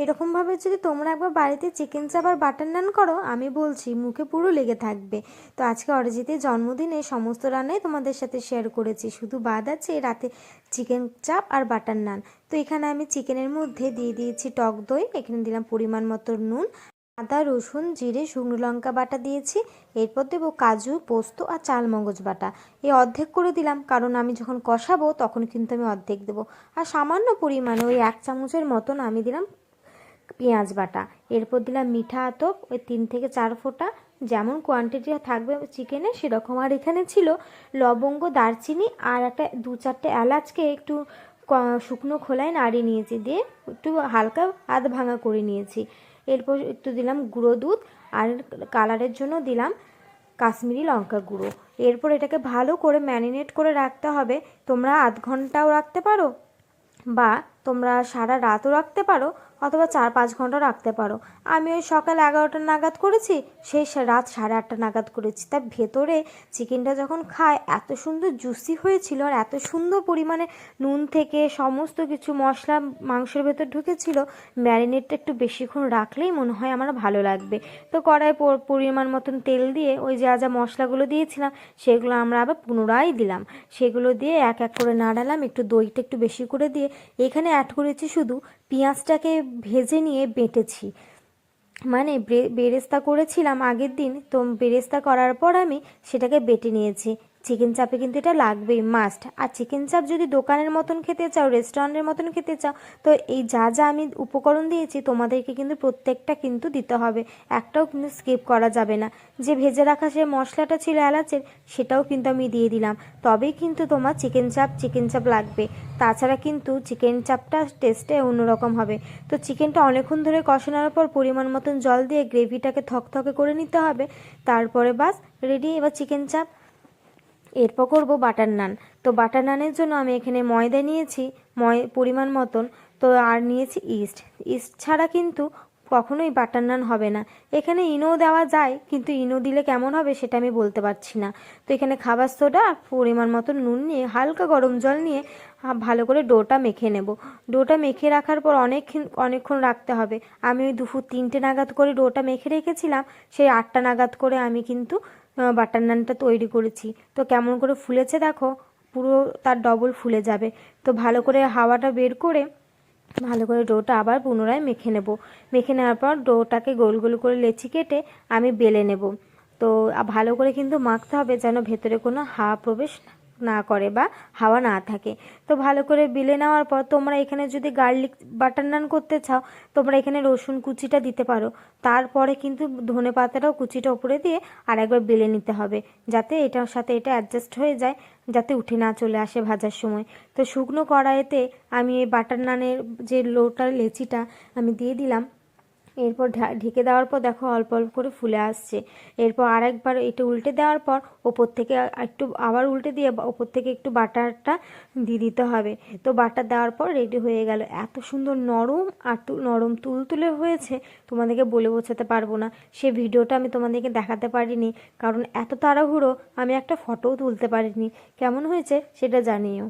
এরকমভাবে যদি তোমরা একবার বাড়িতে চিকেন চাপ আর বাটার নান করো, আমি বলছি মুখে পুরো লেগে থাকবে। তো আজকে অরিজিতের জন্মদিনে সমস্ত রান্নাই তোমাদের সাথে শেয়ার করেছি, শুধু বাদ আছে রাতে চিকেন চাপ আর বাটার নান। তো এখানে আমি চিকেনের মধ্যে দিয়ে দিয়েছি টক দই, এখানে দিলাম পরিমাণ মতো নুন, আদা রসুন জিরে শুকনো লঙ্কা বাটা দিয়েছি। এরপর দেবো কাজু পোস্ত আর চাল মগজ বাটা, এই অর্ধেক করে দিলাম, কারণ আমি যখন কষাবো তখন কিন্তু আমি অর্ধেক দেবো। আর সামান্য পরিমাণে ওই 1 চামচের মতন আমি দিলাম পেঁয়াজ বাটা। এরপর দিলাম মিঠা আতপ ওই 3 থেকে 4 ফোঁটা, যেমন কোয়ান্টিটি থাকবে চিকেনে সেরকম। আর এখানে ছিল লবঙ্গ দারচিনি আর একটা 2-4টে এলাচকে একটু শুকনো খোলায় নাড়িয়ে নিয়েছি, দিয়ে একটু হালকা আধ ভাঙা করে নিয়েছি। এরপর একটু দিলাম গুঁড়ো দুধ, আর কালারের জন্য দিলাম কাশ্মীরি লঙ্কা গুঁড়ো। এরপর এটাকে ভালো করে ম্যারিনেট করে রাখতে হবে। তোমরা আধ ঘন্টাও রাখতে পারো, বা তোমরা সারা রাতও রাখতে পারো, অথবা 4-5 ঘন্টা রাখতে পারো। আমি ওই সকাল 11টা নাগাদ করেছি, সেই রাত 8:30 নাগাদ করেছি। তার ভেতরে চিকেনটা যখন খায় এত সুন্দর জুসি হয়েছিল, আর এত সুন্দর পরিমাণে নুন থেকে সমস্ত কিছু মশলা মাংসের ভেতর ঢুকেছিল। ম্যারিনেটটা একটু বেশিক্ষণ রাখলেই মনে হয় আমার ভালো লাগবে। তো কড়াই পরিমাণ মতন তেল দিয়ে ওই যা যা মশলাগুলো দিয়েছিলাম সেগুলো আমরা আবার পুনরায় দিলাম। সেগুলো দিয়ে এক এক করে নাড়ালাম, একটু দইটা একটু বেশি করে দিয়ে এখানে অ্যাড করেছি শুধু পেঁয়াজটাকে ভেজে নিয়ে বেটেছি, মানে বেরেস্তা করেছিলাম আগের দিন, তো বেরেস্তা করার পর আমি সেটাকে বেটে নিয়েছি। চিকেন চাপে কিন্তু এটা লাগবেই, মাস্ট। আর চিকেন চাপ যদি দোকানের মতন খেতে চাও, রেস্টুরেন্টের মতন খেতে চাও, তো এই যা যা আমি উপকরণ দিয়েছি তোমাদেরকে কিন্তু প্রত্যেকটা কিন্তু দিতে হবে, একটাও কিন্তু স্কিপ করা যাবে না। যে ভেজে রাখা সে মশলাটা ছিল এলাচের, সেটাও কিন্তু আমি দিয়ে দিলাম, তবেই কিন্তু তোমার চিকেন চাপ লাগবে। তাছাড়া কিন্তু চিকেন চাপটা টেস্টে অন্যরকম হবে। তো চিকেনটা অনেকক্ষণ ধরে কষানোর পর পরিমাণ মতন জল দিয়ে গ্রেভিটাকে থকথকে করে নিতে হবে। তারপরে বাস রেডি এবার চিকেন চাপ। এরপর করবো বাটার নান। তো বাটার নানের জন্য আমি এখানে ময়দা নিয়েছি পরিমাণ মতন, তো আর নিয়েছি ইস্ট ছাড়া কিন্তু কখনোই বাটার নান হবে না। এখানে ইনো দেওয়া যায়, কিন্তু ইনো দিলে কেমন হবে সেটা আমি বলতে পারছি না। তো এখানে খাবার সোডা আর পরিমাণ মতন নুন নিয়ে হালকা গরম জল নিয়ে ভালো করে ডোটা মেখে নেব। ডোটা মেখে রাখার পর অনেকক্ষণ রাখতে হবে। আমি ওই দুপুর 3টে নাগাদ করে ডোটা মেখে রেখেছিলাম, সেই 8টা নাগাদ করে আমি কিন্তু বাটার নানটা তৈরি করেছি। তো কেমন করে ফুলেছে দেখো, পুরো তার ডবল ফুলে যাবে। তো ভালো করে হাওয়াটা বের করে ভালো করে ডোটা আবার পুনরায় মেখে নেব। মেখে নেওয়ার পর ডোটাকে গোল গোল করে লেচি কেটে আমি বেলে নেব। তো ভালো করে কিন্তু মাখতে হবে যেন ভেতরে কোনো হাওয়া প্রবেশ না করে বা হাওয়া না থাকে। তো ভালো করে বেলে নেওয়ার পর তোমরা এখানে যদি গার্লিক বাটার নান করতে চাও, তোমরা এখানে রসুন কুচিটা দিতে পারো। তারপরে কিন্তু ধনে পাতাটাও কুচিটা উপরে দিয়ে আর একবার বেলে নিতে হবে, যাতে এটার সাথে এটা অ্যাডজাস্ট হয়ে যায়, যাতে উঠে না চলে আসে ভাজার সময়। তো শুকনো কড়াইতে আমি এই বাটার নানের যে লেচিটা আমি দিয়ে দিলাম। এরপর ঢেকে দেওয়ার পর দেখো অল্প অল্প করে ফুলে আসছে। এরপর আরেকবার এটা উল্টে দেওয়ার পর ওপর থেকে একটু আবার উল্টে দিয়ে ওপর থেকে একটু বাটারটা দিয়ে দিতে হবে। তো বাটার দেওয়ার পর রেডি হয়ে গেল। এত সুন্দর নরম আর নরম তুলতুলে হয়েছে, তোমাদেরকে বলে বোঝাতে পারবো না। সে ভিডিওটা আমি তোমাদেরকে দেখাতে পারিনি, কারণ এত তাড়াহুড়ো আমি একটা ফটোও তুলতে পারিনি। কেমন হয়েছে সেটা জানিও।